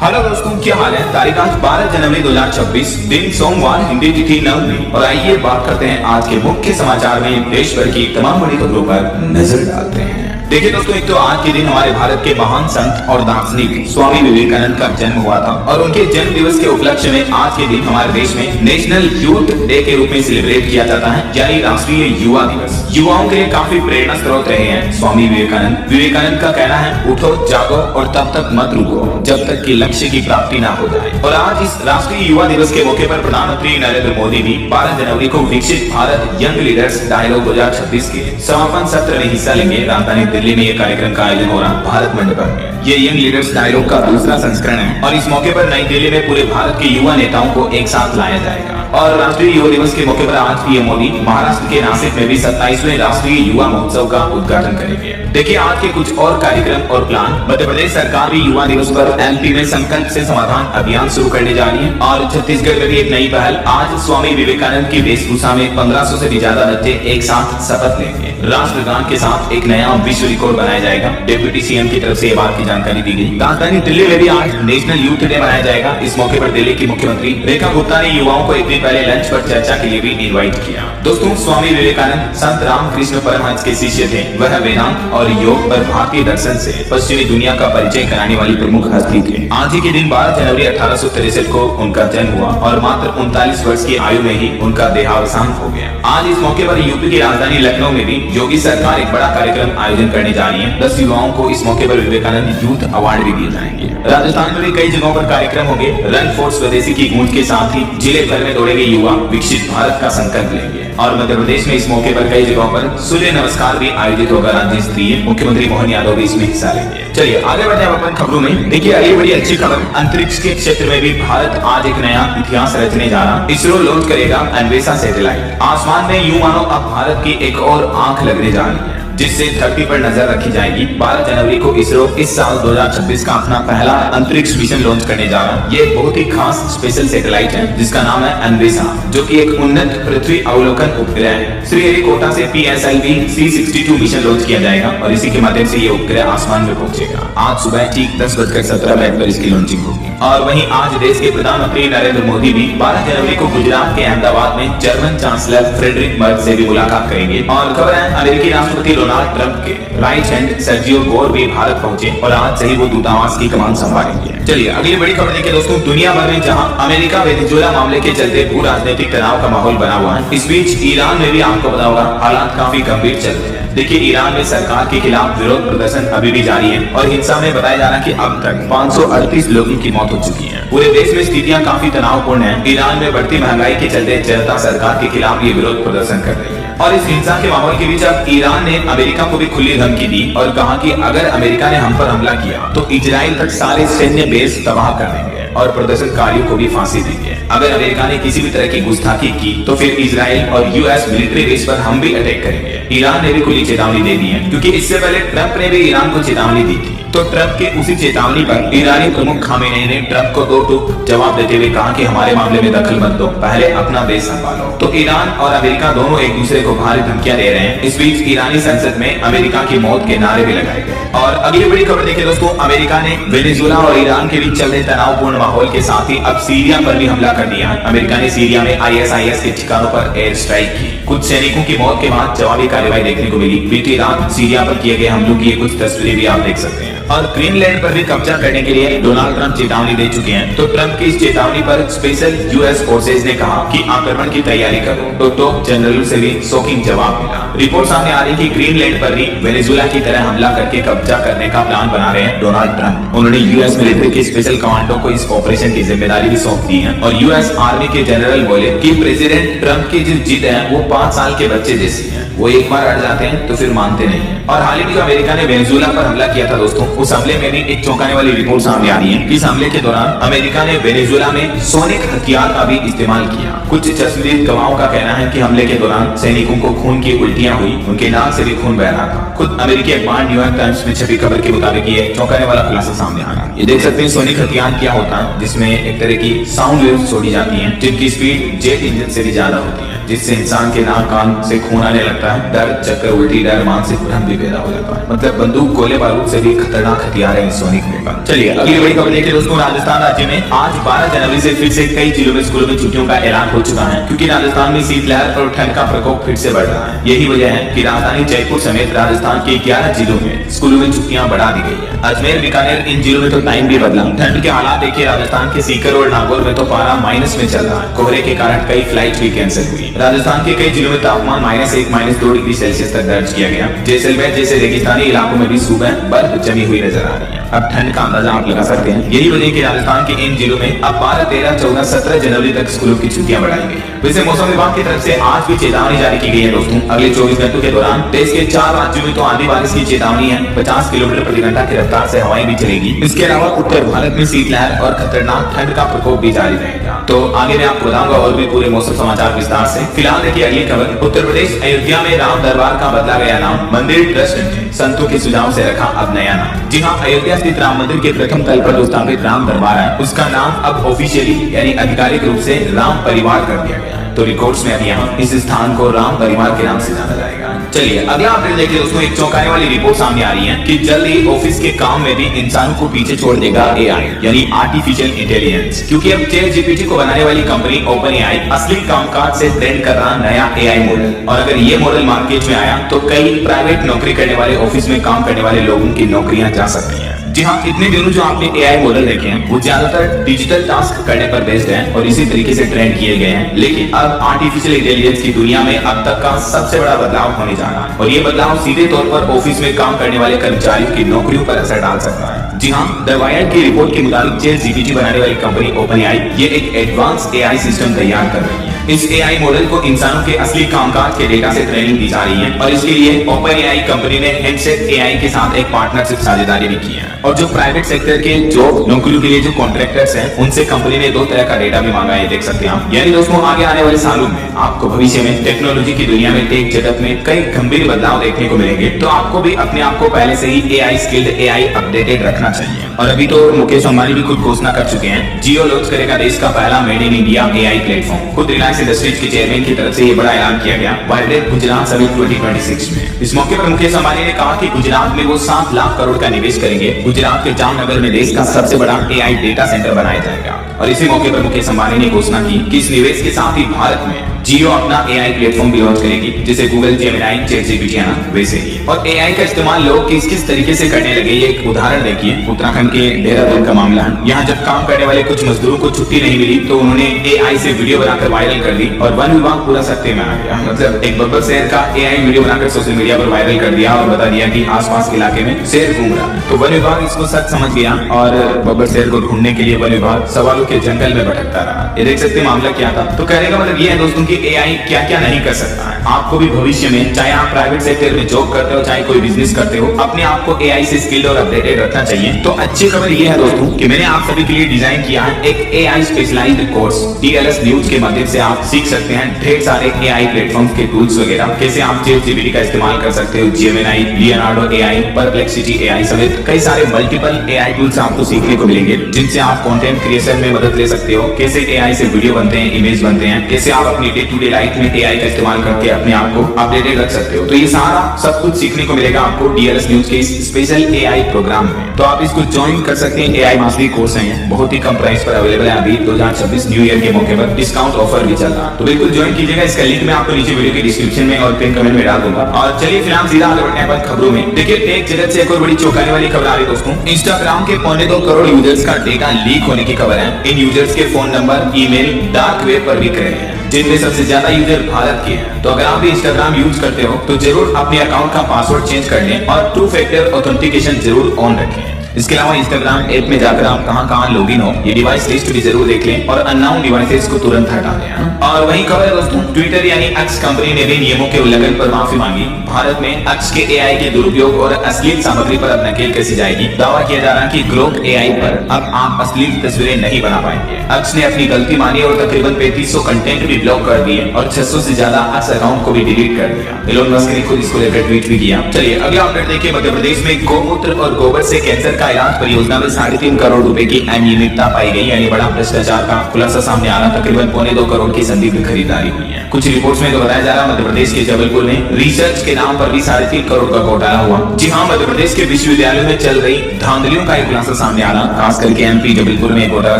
Hello दोस्तों, क्या हाल है। तारीख आज 12 जनवरी 2026, दिन सोमवार, हिंदी तिथि नवमी। और आइए बात करते हैं आज के मुख्य समाचार में देश भर की तमाम बड़ी खबरों पर नजर डालते हैं। देखिए दोस्तों, एक तो आज के दिन हमारे भारत के महान संत और दार्शनिक स्वामी विवेकानंद का जन्म हुआ था और उनके जन्म दिवस के उपलक्ष्य में आज के दिन हमारे देश में नेशनल यूथ डे के रूप में सेलिब्रेट किया जाता है, यानी राष्ट्रीय युवा दिवस। युवाओं के लिए काफी प्रेरणा स्रोत रहे हैं स्वामी विवेकानंद। विवेकानंद का कहना है, उठो जागो और तब तक मत रुको जब तक कि लक्ष्य की प्राप्ति ना हो जाए। और आज इस राष्ट्रीय युवा दिवस के मौके पर प्रधानमंत्री नरेंद्र मोदी भी 12 जनवरी को विकसित भारत यंग लीडर्स डायलॉग 2026 के समापन सत्र में हिस्सा लेंगे। राजधानी दिल्ली में यह कार्यक्रम का आयोजन हो रहा भारत मंडपम में। ये यंग लीडर्स डायलॉग का दूसरा संस्करण है और इस मौके पर नई दिल्ली में पूरे भारत के युवा नेताओं को एक साथ लाया जाएगा। और राष्ट्रीय युवा दिवस के मौके पर आज पीएम मोदी महाराष्ट्र के नासिक में भी 27वें राष्ट्रीय युवा महोत्सव का उद्घाटन करेंगे। देखिए आज के कुछ और कार्यक्रम और प्लान। मध्य प्रदेश सरकार भी युवा दिवस पर एमपी में संकल्प से समाधान अभियान शुरू करने जा रही है और छत्तीसगढ़ में भी एक नई पहल। आज स्वामी विवेकानंद की वेशभूषा में 1500 से भी ज्यादा बच्चे एक साथ शपथ लेंगे। राष्ट्रगान के साथ एक नया विश्व रिकॉर्ड बनाया जाएगा। डिप्टी सीएम की तरफ से ये बात की जानकारी दी गई। राजधानी दिल्ली में भी आज नेशनल यूथ डे मनाया जाएगा। इस मौके पर दिल्ली की मुख्यमंत्री रेखा गुप्ता ने युवाओं को एक दिन पहले लंच पर चर्चा के लिए भी इनवाइट किया। दोस्तों, स्वामी विवेकानंद संत रामकृष्ण परमहंस के शिष्य थे। वह वेदांत और योग पर भारतीय दर्शन से पश्चिमी दुनिया का परिचय कराने वाली प्रमुख हस्ती थे। आज ही के दिन 12 जनवरी 1863 को उनका जन्म हुआ और मात्र 39 वर्ष की आयु में ही उनका देहावसान हो गया। आज इस मौके पर यूपी की राजधानी लखनऊ में भी योगी सरकार एक बड़ा कार्यक्रम आयोजन करने जा रही है। 10 युवाओं को इस मौके पर विवेकानंद यूथ अवार्ड भी दिए जाएंगे। राजस्थान में भी कई जगहों पर कार्यक्रम होंगे। रन फॉर स्वदेशी की गूंज के साथ ही जिले भर में दौड़ेंगे युवा, विकसित भारत का संकल्प लेंगे। और मध्य प्रदेश में इस मौके पर कई जगहों पर सूर्य नमस्कार भी आयोजित होगा। राज्य स्तरीय मुख्यमंत्री मोहन यादव भी इसमें हिस्सा लेंगे। चलिए आगे बढ़ते हैं अपन खबरों में। देखिए अगली बड़ी अच्छी खबर, अंतरिक्ष के क्षेत्र में भी भारत आज एक नया इतिहास रचने जा रहा। इसरो लॉन्च करेगा अन्वेषा सैटेलाइट। आसमान में यूं मानो अब भारत की एक और आंख लगने जा रही है, जिससे धरती पर नजर रखी जाएगी। 12 जनवरी को इसरो इस साल 2026 का अपना पहला अंतरिक्ष मिशन लॉन्च करने जा रहा है। ये बहुत ही खास स्पेशल सैटेलाइट है जिसका नाम है अन्वेषा, जो कि एक उन्नत पृथ्वी अवलोकन उपग्रह है। श्रीहरिकोटा से PSLV C62 मिशन लॉन्च किया जाएगा और इसी के माध्यम से ये उपग्रह आसमान में पहुंचेगा। आज सुबह ठीक 10:17 पर इसकी लॉन्चिंग होगी। और वहीं आज देश के प्रधानमंत्री नरेंद्र मोदी भी 12 जनवरी को गुजरात के अहमदाबाद में जर्मन चांसलर फ्रेडरिक मर्ज से भी मुलाकात करेंगे। और खबर है, अमेरिकी राष्ट्रपति डोनाल्ड ट्रंप के राइट हैंड सर्जियो गोर भी भारत पहुंचे और आज से ही वो दूतावास की कमान संभालेंगे। चलिए अगली बड़ी खबर देखिए दोस्तों, दुनिया भर में जहां अमेरिका वेनेजुएला मामले के चलते भू राजनीतिक तनाव का माहौल बना हुआ है, इस बीच ईरान में भी आपको पता होगा हालात काफी गंभीर चल रहे हैं। देखिए ईरान में सरकार के खिलाफ विरोध प्रदर्शन अभी भी जारी है और हिंसा में बताया जा रहा है कि अब तक 538 लोगों की मौत हो चुकी है। पूरे देश में स्थितियां काफी तनावपूर्ण है। ईरान में बढ़ती महंगाई के चलते जनता सरकार के खिलाफ ये विरोध प्रदर्शन कर रही है। और इस हिंसा के माहौल के बीच अब ईरान ने अमेरिका को भी खुली धमकी दी और कहा कि अगर अमेरिका ने हम पर हमला किया तो इजराइल तक सारे सैन्य बेस तबाह कर देंगे और प्रदर्शनकारियों को भी फांसी देंगे। अगर अमेरिका ने किसी भी तरह की गुस्ताखी की तो फिर इजराइल और यूएस मिलिट्री बेस पर हम भी अटैक करेंगे। ईरान ने भी खुली चेतावनी दे दी है, क्योंकि इससे पहले ट्रंप ने भी ईरान को चेतावनी दी थी। तो ट्रंप के उसी चेतावनी पर ईरानी प्रमुख खामेनेई ने ट्रंप को 2 टूक जवाब देते हुए कहा कि हमारे मामले में दखल मत दो, पहले अपना देश संभालो। तो ईरान और अमेरिका दोनों एक दूसरे को भारी धमकियां दे रहे हैं। इस बीच ईरानी संसद में अमेरिका की मौत के नारे भी लगाए गए। और अगली बड़ी खबर देखिए दोस्तों, अमेरिका ने वेनेजुएला और ईरान के बीच चल रहे तनावपूर्ण माहौल के साथ ही अब सीरिया पर भी हमला कर दिया। अमेरिका ने सीरिया में ISIS के ठिकानों पर एयर स्ट्राइक की। कुछ सैनिकों की मौत के बाद जवाबी कार्रवाई देखने को मिली। बीती रात सीरिया पर किए गए हमलों की कुछ तस्वीरें भी आप देख सकते हैं। और ग्रीनलैंड पर भी कब्जा करने के लिए डोनाल्ड ट्रंप चेतावनी दे चुके हैं। तो ट्रंप की इस चेतावनी पर स्पेशल US फोर्सेज ने कहा कि आक्रमण की तैयारी करो। तो टॉप जनरल से भी शॉकिंग जवाब मिला। रिपोर्ट सामने आ रही कि ग्रीनलैंड पर भी वेनेजुएला की तरह हमला करके कब्जा करने का प्लान बना रहे हैं डोनाल्ड ट्रंप। उन्होंने US मिलिट्री के स्पेशल कमांडो को इस ऑपरेशन की जिम्मेदारी भी सौंप दी है। और US आर्मी के जनरल बोले कि प्रेसिडेंट ट्रंप की जो जिद है वो 5 साल के बच्चे जैसी है। वो एक बार अड़ जाते हैं तो फिर मानते नहीं है। और हाल ही में अमेरिका ने वेनेजुएला पर हमला किया था दोस्तों, उस हमले में भी एक चौंकाने वाली रिपोर्ट सामने आ रही है। इस हमले के दौरान अमेरिका ने वेनेजुएला में सोनिक हथियार का भी इस्तेमाल किया। कुछ चश्मदीद गवाहों का कहना है कि हमले के दौरान सैनिकों को खून की उल्टियां हुई, उनके नाक से भी खून बह रहा था। खुद अमेरिकी अखबार न्यूयॉर्क टाइम्स में छपी खबर के मुताबिक ये चौंकाने वाला खुलासा सामने आ रहा है। ये देख सकते हैं सोनिक हथियार क्या होता है, जिसमें एक तरह की साउंड वेव्स छोड़ी जाती हैं जिनकी स्पीड जेट इंजन से भी ज्यादा होती है। जिससे इंसान के नाक कान से खून आने लगता है, दर्द, चक्कर, उल्टी, डर, मानसिक भ्रम भी पैदा हो जाता है। मतलब बंदूक, गोले बारूद से भी खतरनाक हथियार है सोनिक वेपन। चलिए अगली बड़ी खबर देखिए दोस्तों, राजस्थान राज्य में आज 12 जनवरी से फिर से कई जिलों में स्कूलों में छुट्टियों का ऐलान हो चुका है, क्योंकि राजस्थान में शीतलहर और ठंड का प्रकोप फिर से बढ़ रहा है। यही वजह है कि राजधानी जयपुर समेत राजस्थान के 11 जिलों में स्कूलों में छुट्टियां बढ़ा दी गई है। अजमेर, बीकानेर, इन जिलों में तो टाइम भी बदला। ठंड के हालात देखिए, राजस्थान के सीकर और नागौर में तो पारा माइनस में चल रहा है। कोहरे के कारण कई फ्लाइट भी कैंसिल हुई। राजस्थान के कई जिलों में तापमान -1, -2 डिग्री सेल्सियस तक दर्ज किया गया। जैसलमेर जैसे रेगिस्तानी इलाकों में भी सुबह बर्फ जमी हुई नजर आ रही है। अब ठंड का अंदाजा आप लगा सकते हैं। यही वजह कि राजस्थान के इन जिलों में अब 12, 13, 14, 17 जनवरी तक स्कूलों की छुट्टियां बढ़ाई गई है। वैसे मौसम विभाग की तरफ से आज भी चेतावनी जारी की गई है दोस्तों। अगले 24 घंटों के दौरान देश के 4 राज्यों में तो आंधी बारिश की चेतावनी है। 50 किलोमीटर प्रति घंटा की रफ्तार से हवाएं भी चलेगी। इसके अलावा उत्तर भारत में शीतलहर और खतरनाक ठंड का प्रकोप भी जारी रहेगा। तो आगे मैं आपको बताऊंगा और भी पूरे मौसम समाचार विस्तार से। फिलहाल देखिए अगली खबर, उत्तर प्रदेश अयोध्या में राम दरबार का बदला गया नाम। मंदिर ट्रस्ट ने संतों के सुझाव से रखा अब नया नाम। जी हाँ, अयोध्या स्थित राम मंदिर के प्रथम तल पर जो स्थापित राम दरबार है, उसका नाम अब ऑफिशियली यानी आधिकारिक रूप से राम परिवार कर दिया गया है। तो रिकॉर्ड्स में अब यहाँ इस स्थान को राम परिवार के नाम से जाना जाएगा। चलिए अगला अपडेट देखिए दोस्तों, एक चौंकाने वाली रिपोर्ट सामने आ रही है कि जल्द ही ऑफिस के काम में भी इंसानों को पीछे छोड़ देगा एआई यानी आर्टिफिशियल इंटेलिजेंस, क्योंकि अब चैट जीपीटी को बनाने वाली कंपनी ओपन एआई असली कामकाज से ट्रेंड कर रहा नया एआई मॉडल। और अगर ये मॉडल मार्केट में आया तो कई प्राइवेट नौकरी करने वाले, ऑफिस में काम करने वाले लोगों की नौकरियां जा सकती है। जी हाँ, इतने दिनों जो आपने एआई मॉडल देखे हैं वो ज्यादातर डिजिटल टास्क करने पर बेस्ड हैं और इसी तरीके से ट्रेंड किए गए हैं। लेकिन अब आर्टिफिशियल इंटेलिजेंस की दुनिया में अब तक का सबसे बड़ा बदलाव होने जा रहा है और ये बदलाव सीधे तौर पर ऑफिस में काम करने वाले कर्मचारियों की नौकरियों पर असर डाल सकता है। जी हाँ, द वायर्ड की रिपोर्ट के मुताबिक चैट जीपीटी बनाने वाली कंपनी ओपन एआई ये एक एडवांस एआई सिस्टम तैयार कर रही है। इस एआई मॉडल को इंसानों के असली कामकाज के डेटा से ट्रेनिंग दी जा रही है और इसके लिए ओपन एआई कंपनी ने हैंडसेट एआई के साथ एक पार्टनरशिप साझेदारी भी की है। और जो प्राइवेट सेक्टर के जॉब नौकरियों के लिए जो कॉन्ट्रैक्टर्स हैं उनसे कंपनी ने 2 तरह का डेटा भी मांगा है, देख सकते हैं आप। यानी दोस्तों आगे आने वाले सालों में आपको भविष्य में टेक्नोलॉजी की दुनिया में टेक जगत में कई गंभीर बदलाव देखने को मिलेंगे। तो आपको भी अपने आप को पहले से ही एआई स्किल्ड, एआई अपडेटेड रखना चाहिए। और अभी तो मुकेश अंबानी भी खुद घोषणा कर चुके हैं, जियो लॉन्च करेगा देश का पहला made in India AI platform. खुद रिलायंस इंडस्ट्रीज के चेयरमैन की तरफ से ये बड़ा ऐलान किया गया वाइब्रेट गुजरात समिट 2026 में। इस मौके पर मुकेश अंबानी ने कहा कि गुजरात में वो 7 लाख करोड़ का निवेश करेंगे। गुजरात के जामनगर में देश का सबसे बड़ा एआई डेटा सेंटर बनाया जाएगा। और इसी मौके पर मुकेश अंबानी ने घोषणा की कि इस निवेश के साथ ही भारत में जियो अपना एआई प्लेटफॉर्म भी लॉन्च करेगी, जैसे गूगल जेमिनी, चैट जीपीटी है ना, वैसे ही। और एआई का इस्तेमाल लोग किस किस तरीके से करने लगे, ये एक उदाहरण देखिए। उत्तराखंड के देहरादून का मामला है। यहाँ जब काम करने वाले कुछ मजदूरों को छुट्टी नहीं मिली तो उन्होंने एआई से वीडियो बनाकर वायरल कर दी और वन विभाग पूरा सत्ते में आ गया। मतलब एक बब्बर शेर का एआई वीडियो बनाकर सोशल मीडिया पर वायरल कर दिया और बता दिया कि आसपास के इलाके में शेर घूम रहा है। तो वन विभाग इसको सच समझ गया और बब्बर शेर को ढूंढने के लिए वन विभाग सवालों के जंगल में भटकता रहा। ये देख सकते मामला क्या था। तो कहने का मतलब ये है दोस्तों की एआई क्या क्या नहीं कर सकता है। आपको भी भविष्य में, चाहे आप प्राइवेट सेक्टर में जॉब करते हो चाहे कोई बिजनेस करते हो, अपने आप को एआई से स्किल्ड और अपडेटेड रखना चाहिए। तो अच्छी खबर ये है दोस्तों कि मैंने आप सभी के लिए डिजाइन किया है एक AI specialised course. TLS news के माध्यम से आप सीख सकते हैं ढेर सारे एआई प्लेटफॉर्म्स के टूल्स वगैरह, कैसे आप चैट जीपीटी का इस्तेमाल कर सकते हो, Gemini, Leonardo AI, perplexity AI समेत कई सारे मल्टीपल एआई टूल्स आपको सीखने को मिलेंगे, जिनसे आप कंटेंट क्रिएशन में मदद ले सकते हो। कैसे एआई से वीडियो बनते हैं, इमेज बनते हैं, कैसे आप अपनी डे टू डे लाइफ में एआई का इस्तेमाल करके अपने आप को अपडेटेड रख सकते हो। तो ये सारा सब कुछ सीखने को मिलेगा आपको डीएलएस न्यूज के इस स्पेशल एआई प्रोग्राम में। तो आप इसको ज्वाइन कर सकते हैं। एआई मास्टरी कोर्स है, बहुत ही कम प्राइस पर अवेलेबल है। अभी 2026 न्यू ईयर के मौके पर डिस्काउंट ऑफर भी चल रहा है, तो बिल्कुल ज्वाइन कीजिएगा। इसका लिंक मैं आपको नीचे वीडियो के डिस्क्रिप्शन में और पिन कमेंट में डाल दूंगा। और चलिए फिलहाल सीधा आगे बढ़ते हैं खबरों में। देखिए टेक जगत से एक और बड़ी चौंकाने वाली खबर आ रही है दोस्तों। इंस्टाग्राम के 2.25 करोड़ यूजर्स का डेटा लीक होने की खबर है। इन यूजर्स के phone number, email dark web पर बिक रहे हैं, जिनमें सबसे ज्यादा यूजर भारत के हैं। तो अगर आप भी इंस्टाग्राम यूज करते हो तो जरूर अपने अकाउंट का पासवर्ड चेंज कर लें और 2 फैक्टर ऑथेंटिकेशन जरूर ऑन रखें। इसके अलावा इंस्टाग्राम ऐप में जाकर आप कहां लॉगिन हो ये डिवाइस लिस्ट भी जरूर देख लें और अननोन डिवाइसेस को तुरंत हटा दें। और वहीं खबर है दोस्तों, ट्विटर यानी एक्स कंपनी ने भी नियमों के उल्लंघन पर माफी मांगी। भारत में एक्स के एआई के दुरुपयोग और अश्लील सामग्री पर अब नकेल कसी जाएगी। दावा किया जा रहा है कि ग्रोक एआई पर अब आप अश्लील तस्वीरें नहीं बना पाएंगे। एक्स ने अपनी गलती मानी और तकरीबन 3500 कंटेंट भी ब्लॉक कर दिए और 600 से ज्यादा एक्स अकाउंट को भी डिलीट कर दिया। एलोन मस्क ने खुद इसको लेकर ट्वीट भी किया। चलिए अगला अपडेट देखिए। मध्य प्रदेश में गौमूत्र और गोबर से कैंसर का इलाज परियोजना 3.5 करोड़ रुपए की अनियमितता पाई गई, यानी बड़ा भ्रष्टाचार का खुलासा सामने आ रहा। तकरीबन 2.25 करोड़ की संदिग्ध खरीदारी हुई है। कुछ रिपोर्ट्स में तो बताया जा रहा है मध्य प्रदेश के जबलपुर में रिसर्च के नाम पर भी 3.5 करोड़ का घोटाला हुआ। जी हाँ, मध्य प्रदेश के विश्वविद्यालयों में चल रही धांधलियों का एक खुलासा सामने आ रहा, खास करके एमपी जबलपुर में एक घोटाला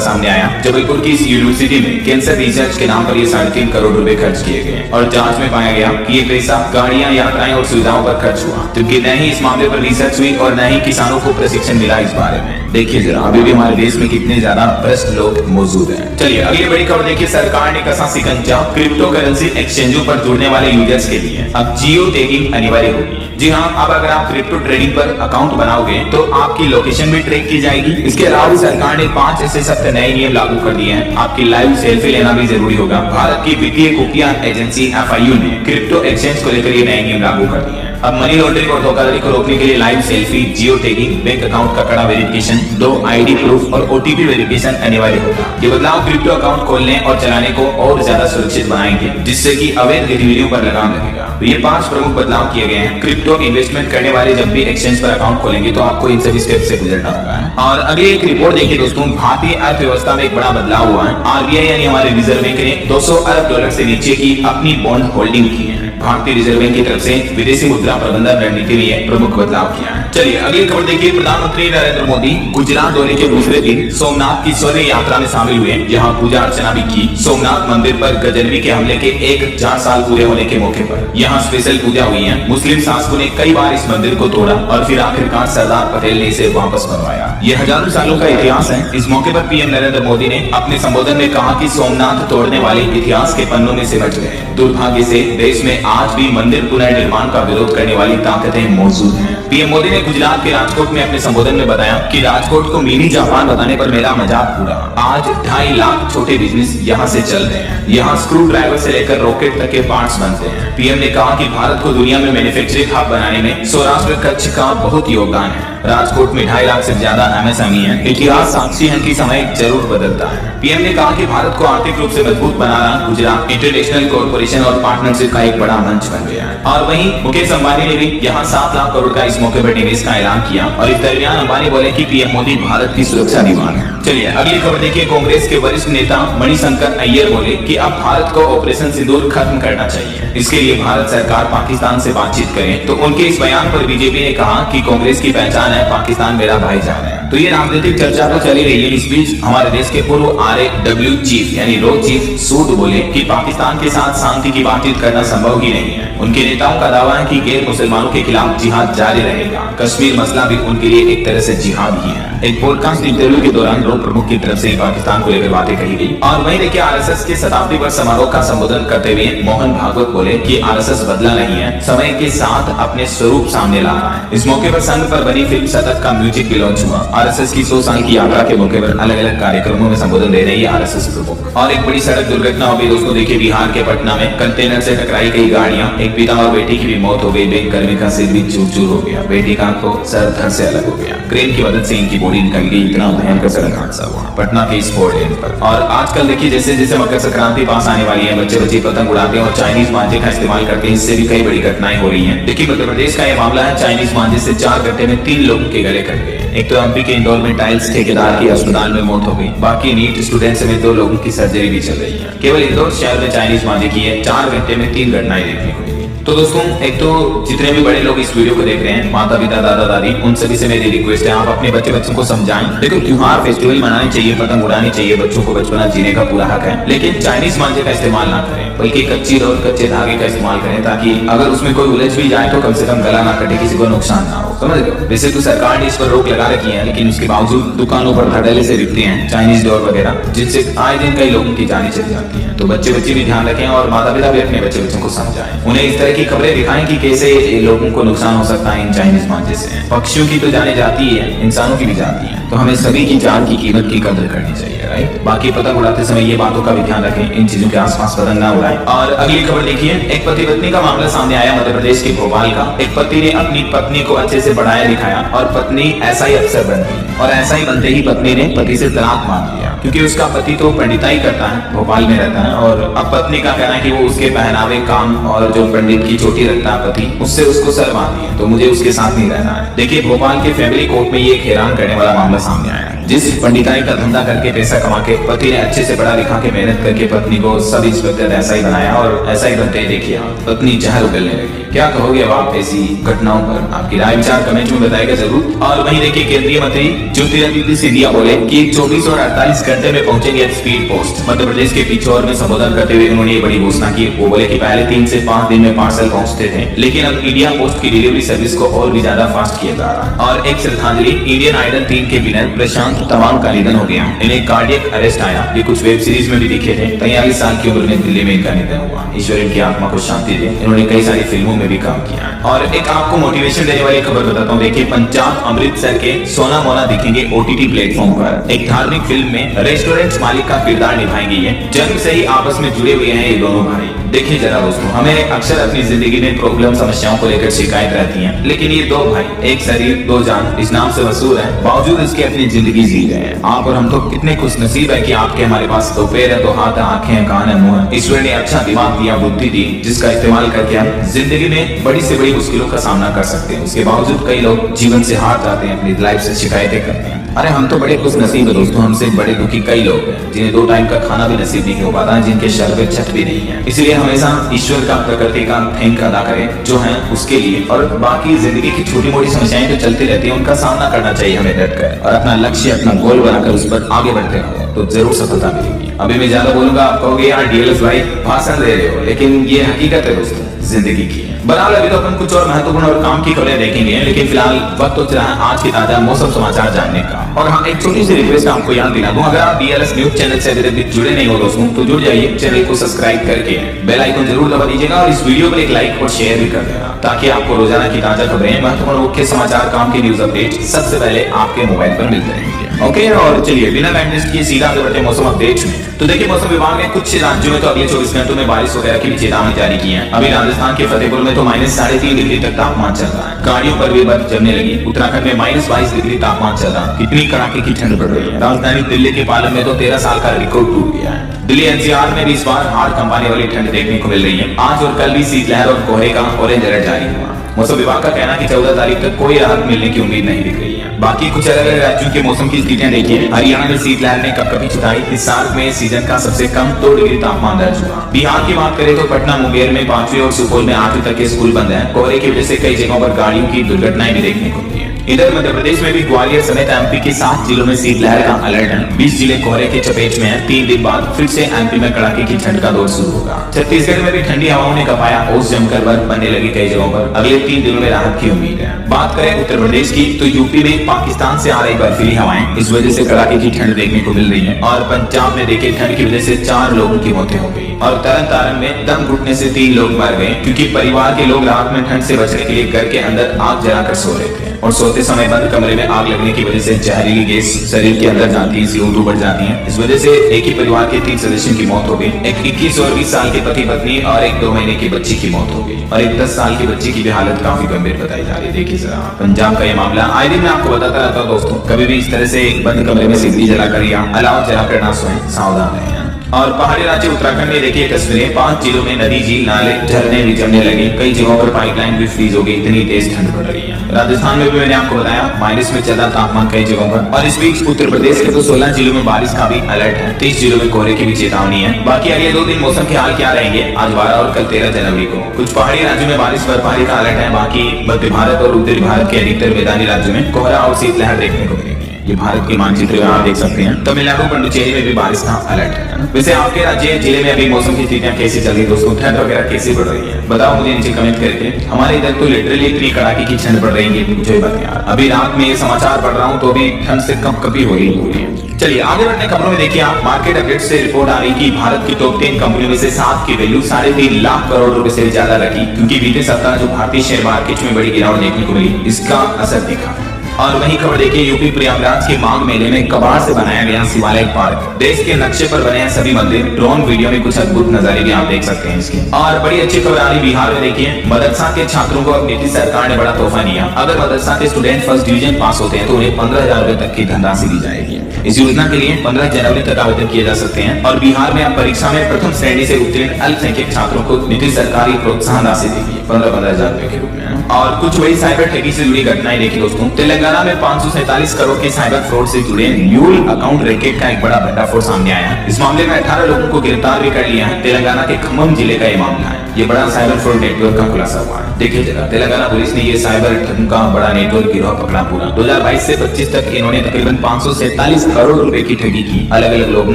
सामने आया। जबलपुर की इस यूनिवर्सिटी में कैंसर रिसर्च के नाम पर ये 3.5 करोड़ रुपए खर्च किए गए और जांच में पाया गया कि ये पैसा गाड़ियां, यात्राएं और सुविधाओं पर खर्च हुआ, जबकि न ही इस मामले पर रिसर्च हुई और न ही किसानों को प्रशिक्षण मिला इस बारे में। देखिए जरा अभी भी हमारे देश में कितने ज्यादा भ्रष्ट लोग मौजूद हैं। चलिए अगली बड़ी खबर देखिए, सरकार ने कसा शिकंजा क्रिप्टो करेंसी एक्सचेंजों पर जुड़ने वाले यूजर्स के लिए अब जियो टैगिंग अनिवार्य होगी। जी हाँ, अब अगर आप क्रिप्टो ट्रेडिंग पर अकाउंट बनाओगे तो आपकी लोकेशन भी ट्रैक की जाएगी। इसके अलावा सरकार ने 5 ऐसे सख्त नए नियम लागू कर दिए हैं। आपकी लाइव सेल्फी लेना भी जरूरी होगा। भारत की वित्तीय खुफिया एजेंसी FIU ने क्रिप्टो एक्सचेंज को लेकर ये नए नियम लागू कर दिए हैं। अब मनी लॉन्ड्रिंग और धोखाधड़ी को रोकने के लिए live selfie, geo tagging, bank account का कड़ा वेरिफिकेशन, 2 ID प्रूफ और OTP वेरिफिकेशन अनिवार्य होगा। ये बदलाव क्रिप्टो अकाउंट खोलने और चलाने को और ज्यादा सुरक्षित बनाएंगे, जिससे कि अवैध गतिविधियों पर लगाम लगेगा। तो ये 5 प्रमुख बदलाव किए गए हैं। क्रिप्टो इन्वेस्टमेंट करने वाले जब भी एक्सचेंज पर अकाउंट खोलेंगे तो आपको इन सभी स्टेप से गुजरना होगा। और अगली एक रिपोर्ट देखिए दोस्तों, भारतीय अर्थव्यवस्था में एक बड़ा बदलाव हुआ है। RBI यानी हमारे रिजर्व बैंक ने 200 अरब डॉलर से नीचे की अपनी बॉन्ड होल्डिंग की है। भारतीय रिजर्व बैंक की तरफ से विदेशी मुद्रा प्रबंधन रणनीति में प्रमुख बदलाव किया है। चलिए अगली खबर देखिए, प्रधानमंत्री नरेंद्र मोदी गुजरात दौरे के दूसरे दिन सोमनाथ की स्वर्ग यात्रा में शामिल हुए, जहां पूजा अर्चना भी की। सोमनाथ मंदिर पर गजनवी के हमले के 1000 साल पूरे होने के मौके पर यहाँ स्पेशल पूजा हुई है। मुस्लिम शासकों ने कई बार इस मंदिर को तोड़ा और फिर आखिरकार सरदार पटेल ने इसे वापस बनवाया। ये हजारों सालों का इतिहास है। इस मौके पर पीएम नरेंद्र मोदी ने अपने संबोधन में कहा कि सोमनाथ तोड़ने वाले इतिहास के पन्नों में सिमट गए। दुर्भाग्य से देश में आज भी मंदिर पुनर्निर्माण का विरोध करने वाली ताकतें मौजूद हैं। पीएम मोदी ने गुजरात के राजकोट में अपने संबोधन में बताया कि राजकोट को मिनी जापान बताने पर मेरा मजाक उड़ा। आज 2.5 लाख छोटे बिजनेस यहाँ से चल रहे हैं। यहाँ स्क्रू ड्राइवर से लेकर रॉकेट तक के पार्ट्स बनते हैं। पीएम ने कहा कि भारत को दुनिया में मैन्युफैक्चरिंग हब बनाने में सौराष्ट्र कच्छ का बहुत योगदान है। राजकोट में 2.5 लाख से ज्यादा MSME है। इतिहास साक्षी है कि समय जरूर बदलता है। पीएम ने कहा कि भारत को आर्थिक रूप से मजबूत बनाना गुजरात इंटरनेशनल कॉर्पोरेशन और पार्टनरशिप का एक बड़ा मंच बन गया है। और वहीं मुकेश अंबानी ने भी यहाँ 7 लाख करोड़ का इस मौके पर निवेश का ऐलान किया और इस दरमियान अंबानी बोले कि पीएम मोदी भारत की सुरक्षा दीवान है। चलिए अगली खबर देखिए, कांग्रेस के वरिष्ठ नेता मणिशंकर अय्यर बोले कि अब भारत को ऑपरेशन सिंदूर खत्म करना चाहिए। इसके लिए भारत सरकार पाकिस्तान से बातचीत करे। तो उनके इस बयान पर बीजेपी ने कहा कि कांग्रेस की पहचान है पाकिस्तान मेरा भाईचारा है। तो ये राजनीतिक चर्चा तो चली रही है। इस बीच हमारे देश के पूर्व RAW चीफ यानी रो चीफ सूद बोले कि पाकिस्तान के साथ शांति की बातचीत करना संभव ही नहीं है। उनके नेताओं का दावा है कि गैर मुसलमानों के खिलाफ जिहाद जारी रहेगा। कश्मीर मसला भी उनके लिए एक तरह से जिहाद ही है। एक पॉडकास्ट इंटरव्यू के दौरान रो प्रमुख की तरफ से पाकिस्तान को लेकर बातें कही गई। और वहीं देखिए RSS के शताब्दी वर्ष समारोह का संबोधन करते हुए मोहन भागवत बोले कि RSS बदला नहीं है, समय के साथ अपने स्वरूप सामने ला रहा है। इस मौके पर संघ पर बनी फिल्म शतक का म्यूजिक भी लॉन्च हुआ। RSS की 100 साल की यात्रा के मौके पर अलग अलग कार्यक्रमों में संबोधन दे रही है RSS प्रमुख। और एक बड़ी सड़क दुर्घटना हो गई दोस्तों, देखिए बिहार के पटना में कंटेनर से टकराई गई गाड़ियां, एक पिता और बेटी की भी मौत हो गई। बैंक कर्मी का सिर भी चूर चूर हो गया, बेटी का तो सर धड़ से अलग हो गया। क्रेन की मदद से इनकी बॉडी निकल गई। इतना भयंकर सड़क हादसा हुआ पटना के इस फोर लेन पर। और आजकल देखिए जैसे जैसे मकर संक्रांति पास आने वाली है, बच्चे पतंग उड़ाते हैं और चाइनीज मांझे का इस्तेमाल करते हैं। इससे भी कई बड़ी घटनाएं हो रही हैं। देखिए मध्य प्रदेश का यह मामला है, चाइनीज मांझे से 4 घंटे में 3 लोगों के गले कट गए। एक तो MP के इंदौर में टाइल्स ठेकेदार की अस्पताल में मौत हो गई। बाकी नीट स्टूडेंट समेत 2 लोगों की सर्जरी भी चल रही है। केवल इंदौर शहर में चाइनीज मांझे की है 4 घंटे में 3 घटनाएं देखने को मिली। तो दोस्तों एक तो जितने भी बड़े लोग इस वीडियो को देख रहे हैं, माता पिता दादा दादी, उन सभी से मेरी रिक्वेस्ट है आप अपने बच्चों को समझाएं। देखो त्योहार फेस्टिवल मनाने चाहिए, पतंग उड़ानी चाहिए, बच्चों को बचपना जीने का पूरा हक है, लेकिन चाइनीज मांझे का इस्तेमाल ना करें, बल्कि कच्ची और कच्चे धागे का इस्तेमाल करें, ताकि अगर उसमें कोई उलझ भी जाए तो कम से कम गला ना कटे, किसी को नुकसान ना हो। समझ लो, वैसे तो सरकार ने इस पर रोक लगा रखी है, लेकिन उसके बावजूद दुकानों पर धड़ल्ले से बिकते हैं चाइनीज डोर वगैरह, जिनसे आए दिन कई लोगों की जानें चली जाती है। तो बच्चे भी ध्यान रखें और माता पिता भी अपने बच्चों को समझाएं, उन्हें इस तरह की खबरें दिखाएं कि कैसे लोगों को नुकसान हो सकता है इन चाइनीज मांझे से। पक्षियों की तो जाने जाती है, इंसानों की भी जाती है, तो हमें सभी की जान की कीमत की कदर करनी चाहिए, राइट। बाकी पतंग उड़ाते समय ये बातों का भी ध्यान रखें, इन चीजों के आसपास पतंग ना उड़ाएं। और अगली खबर देखिए, एक पति पत्नी का मामला सामने आया मध्य प्रदेश के भोपाल का। एक पति ने अपनी पत्नी को अच्छे से बढ़ाया दिखाया और पत्नी ऐसा ही अफसर बन गई, और ऐसा ही बनते ही पत्नी ने पति से तलाक मांग लिया, क्योंकि उसका पति तो पंडिताई करता है, भोपाल में रहता है, और अब पत्नी का कहना है कि वो उसके पहनावे, काम और जो पंडित की चोटी रखता है पति, उससे उसको शर्म आती है, तो मुझे उसके साथ नहीं रहना है। देखिए भोपाल के फैमिली कोर्ट में ये एक हैरान करने वाला मामला सामने आया है। जिस पंडिताई का धंधा करके पैसा कमा के पति ने अच्छे से पढ़ा लिखा के मेहनत करके पत्नी को सब इंस्पेक्टर ऐसा ही बनाया और ऐसा ही बनते ही देखिए पत्नी जहर उगलने लगी। क्या कहोगे अब आप ऐसी घटनाओं पर? आपकी राय विचार कमेंट में बताएगा जरूर। और वहीं देखिए केंद्रीय मंत्री ज्योतिरादित्य सिंधिया बोले कि 24 और 48 घंटे में पहुंचेंगे स्पीड पोस्ट। मध्य प्रदेश के पिछोर में संबोधन करते हुए उन्होंने बड़ी घोषणा की। वो बोले कि पहले 3 से 5 दिन में पार्सल पहुंचते थे, लेकिन अब इंडिया पोस्ट की डिलीवरी सर्विस को और भी ज्यादा फास्ट किया जा रहा है। और एक श्रद्धांजलि, इंडियन आइडल 3 के विनर प्रशांत तमांग का निधन हो गया। इन्हें कार्डियक अरेस्ट आया। ये कुछ वेब सीरीज में भी दिखे थे। 43 साल की उम्र में दिल्ली में इनका निधन हुआ। ईश्वर इनकी आत्मा को शांति दे। इन्होंने कई सारी फिल्मों में भी काम किया। और एक आपको मोटिवेशन देने वाली खबर बताता हूँ। देखिए पंजाब अमृतसर के सोना मोना दिखेंगे OTT प्लेटफॉर्म पर। एक धार्मिक फिल्म में रेस्टोरेंट मालिक का किरदार निभाएंगे। ये जन्म से ही आपस में जुड़े हुए हैं ये दोनों भाई। देखिए जरा दोस्तों, हमें अक्सर अपनी जिंदगी में प्रॉब्लम समस्याओं को लेकर शिकायत रहती है, लेकिन ये दो भाई एक शरीर दो जान इस नाम से मशहूर है, बावजूद इसके अपनी जिंदगी जी रहे हैं। आप और हम तो कितने खुश नसीब है कि आपके हमारे पास दो पैर है, दो हाथ है, आंखें हैं, कान है, मुंह है। ईश्वर ने अच्छा दिमाग दिया, बुद्धि दी, जिसका इस्तेमाल करके हम जिंदगी में बड़ी से बड़ी मुश्किलों का सामना कर सकते हैं। उसके बावजूद कई लोग जीवन से हार जाते हैं, अपनी लाइफ से शिकायतें करते हैं। अरे हम तो बड़े खुश नसीब है दोस्तों, हमसे बड़े दुखी कई लोग हैं जिन्हें 2 टाइम का खाना भी नसीब नहीं हो पाता, जिनके शर पे छत भी नहीं है। इसलिए हमेशा ईश्वर का, प्रकृति का थैंक अदा करें जो है उसके लिए। और बाकी जिंदगी की छोटी मोटी समस्याएं तो चलती रहती हैं, उनका सामना करना चाहिए हमें डट कर, और अपना लक्ष्य अपना गोल बनाकर उस पर आगे बढ़ते रहो तो जरूर सफलता मिलेगी। अभी मैं ज्यादा बोलूंगा आप कहोगे यार DLS भाई भाषण दे रहे हो, लेकिन ये हकीकत है दोस्तों जिंदगी की। बहरहाल अभी तो अपन कुछ और महत्वपूर्ण और काम की खबरें देखेंगे, लेकिन फिलहाल वक्त हो चला है आज के ताजा मौसम समाचार जानने का। और हाँ, एक छोटी सी रिक्वेस्ट आपको याद दिला दूं, अगर आप DLS न्यूज चैनल से अभी तक जुड़े नहीं हो दोस्तों तो जुड़ जाइए, चैनल को सब्सक्राइब करके बेल आइकन जरूर दबा दीजिएगा और इस वीडियो पर एक लाइक और शेयर भी कर देना, ताकि आपको रोजाना की ताजा खबरें, महत्वपूर्ण मुख्य समाचार, काम की न्यूज अपडेट सबसे पहले आपके मोबाइल पर मिलते रहेंगे। ओके, और चलिए बिना टाइम वेस्ट किए सीधा आगे बढ़ते हैं मौसम अपडेट्स में। तो देखिए मौसम विभाग ने कुछ राज्यों में तो अगले 24 घंटों में बारिश वगैरह की भी चेतावनी जारी की है। अभी राजस्थान के फतेहपुर में तो -3.5 डिग्री तक तापमान चल रहा है। गाड़ियों पर भी बर्फ जमने लगी। उत्तराखंड में -22 डिग्री तापमान चल रहा है। कितनी कड़ाके की ठंड पड़ रही है। राजधानी दिल्ली के पालन में तो 13 साल का रिकॉर्ड टूट गया है। दिल्ली NCR में भी इस बार हाड़ कंपाने वाली ठंड देखने को मिल रही है। आज और कल भी शीतलहर और कोहरे का ऑरेंज अलर्ट जारी हुआ। मौसम विभाग का कहना है कि 14 तारीख तक कोई राहत मिलने की उम्मीद नहीं दिख रही है। बाकी कुछ अलग अलग राज्यों के मौसम की स्थितियां देखिए। हरियाणा में शीतलहर ने कपकपी छुटाई। इस साल में सीजन का सबसे कम 2 डिग्री तापमान दर्ज हुआ। बिहार की बात करें तो पटना मुंगेर में 5वीं और सुपौल में 8वीं तक के स्कूल बंद हैं। कोहरे की वजह से कई जगहों पर गाड़ियों की दुर्घटनाएं भी देखने को मिली है। इधर मध्य प्रदेश में भी ग्वालियर समेत MP के 7 जिलों में शीतलहर का अलर्ट है। 20 जिले कोहरे के चपेट में हैं। 3 दिन बाद फिर से MP में कड़ाके की ठंड का दौर शुरू होगा। छत्तीसगढ़ में भी ठंडी हवाओं ने कपाया। ओस जमकर बर्फ बनने लगी कई जगहों पर। अगले 3 दिनों में राहत की उम्मीद है। बात करें उत्तर प्रदेश की तो यूपी में पाकिस्तान से आ रही बर्फीली हवाएं, इस वजह से कड़ाके की ठंड देखने को मिल रही है। और पंजाब में देखिए ठंड की वजह से 4 लोगों की मौतें हो गई। और तरन तारण में दम घुटने से 3 लोग मर गए, क्योंकि परिवार के लोग रात में ठंड से बचने के लिए घर के अंदर आग जलाकर सो रहे थे और सोते समय बंद कमरे में आग लगने की वजह से जहरीली गैस शरीर के अंदर जाती है, CO2 बढ़ जाती है। इस वजह से एक ही परिवार के 3 सदस्यों की मौत हो गई। एक 21 और 20 साल के पति पत्नी और एक 2 महीने की बच्ची की मौत हो गई और एक 10 साल की बच्ची की भी हालत काफी गंभीर बताई जा रही है। देखिए जरा पंजाब का ये मामला। आए दिन मैं आपको बताता रहता हूँ दोस्तों, कभी भी इस तरह से बंद कमरे में सिगरी जलाकर या अलाव जलाकर ना सोएं, सावधान रहें। और पहाड़ी राज्य उत्तराखंड में देखिए तस्वीरें। 5 जिलों में नदी, झील, नाले, झरने भी जमने लगे। कई जगहों पर पाइपलाइन भी फ्रीज हो गई, इतनी तेज ठंड पड़ रही है। राजस्थान में भी मैंने आपको बताया माइनस में चला तापमान कई जगहों पर। और इस बीच उत्तर प्रदेश के तो 16 जिलों में बारिश का भी अलर्ट है। 30 जिलों में कोहरे की भी चेतावनी है। बाकी अगले 2 दिन मौसम के हाल क्या रहेंगे, आज 12 और कल 13 जनवरी को। कुछ पहाड़ी राज्यों में बारिश बर्फबारी का अलर्ट है। बाकी मध्य भारत और उत्तरी भारत के अधिकतर मैदानी राज्यों में कोहरा और शीतलहर देखने को मिलेगी। ये भारत के मानचित्र में आप देख सकते हैं। तमिलनाडु, पुडुचेरी में भी बारिश का अलर्ट है। वैसे आपके राज्य जिले में अभी मौसम की स्थितियां कैसी चल रही दोस्तों, ठंड वगैरह कैसी पड़ रही है, बताओ मुझे नीचे कमेंट करके। हमारे इधर तो लिटरली इतनी कड़ाके की ठंड पड़ रही है, मुझे बता यार। अभी रात में ये समाचार पढ़ रहा हूँ तो अभी ठंड से कपकपी हो रही है। चलिए आगे बढ़ने खबरों में देखिए आप मार्केट अपडेट से रिपोर्ट आ रही कि भारत की टॉप 10 कंपनियों में से 7 की वैल्यू 3.5 लाख करोड़ रुपए से ज्यादा रखी, क्योंकि बीते सप्ताह जो भारतीय शेयर मार्केट में बड़ी गिरावट देखने को मिली, इसका असर दिखा। और वहीं खबर देखिए यूपी प्रयागराज के माघ मेले में कबाड़ से बनाया गया शिवालय पार्क। देश के नक्शे पर बने हैं सभी मंदिर। ड्रोन वीडियो में कुछ अद्भुत नजारे भी आप देख सकते हैं इसके। और बड़ी अच्छी खबर आ रही बिहार में देखिए, मदरसा के छात्रों को अब नीतीश सरकार ने बड़ा तोहफा दिया। अगर मदरसा के स्टूडेंट फर्स्ट डिवीजन पास होते हैं तो उन्हें 15,000 रुपए तक की धनराशि दी जाएगी। इस योजना के लिए 15 जनवरी तक आवेदन किए जा सकते हैं। और बिहार में अब परीक्षा में प्रथम श्रेणी से उत्तीर्ण अल्पसंख्यक छात्रों को नीतीश सरकार की प्रोत्साहन राशि देगी 15,000 रुपए के रूप में। और कुछ वही साइबर ठगी से जुड़ी घटनाएं देखी दोस्तों। तेलंगाना में 547 करोड़ के साइबर फ्रॉड से जुड़े म्यूल अकाउंट रैकेट का एक बड़ा भंडाफोड़ सामने आया है। इस मामले में 18 लोगों को गिरफ्तार भी कर लिया है। तेलंगाना के खम्मम जिले का ये मामला है। ये बड़ा साइबर फ्रॉड नेटवर्क का खुलासा हुआ है। देखिए जरा, तेलंगाना पुलिस ने ये साइबर ठग का बड़ा नेटवर्क गिरोह पकड़ा पूरा। 2022 से 25 तक इन्होंने तकरीबन 547 करोड़ रुपए की ठगी की अलग अलग लोगों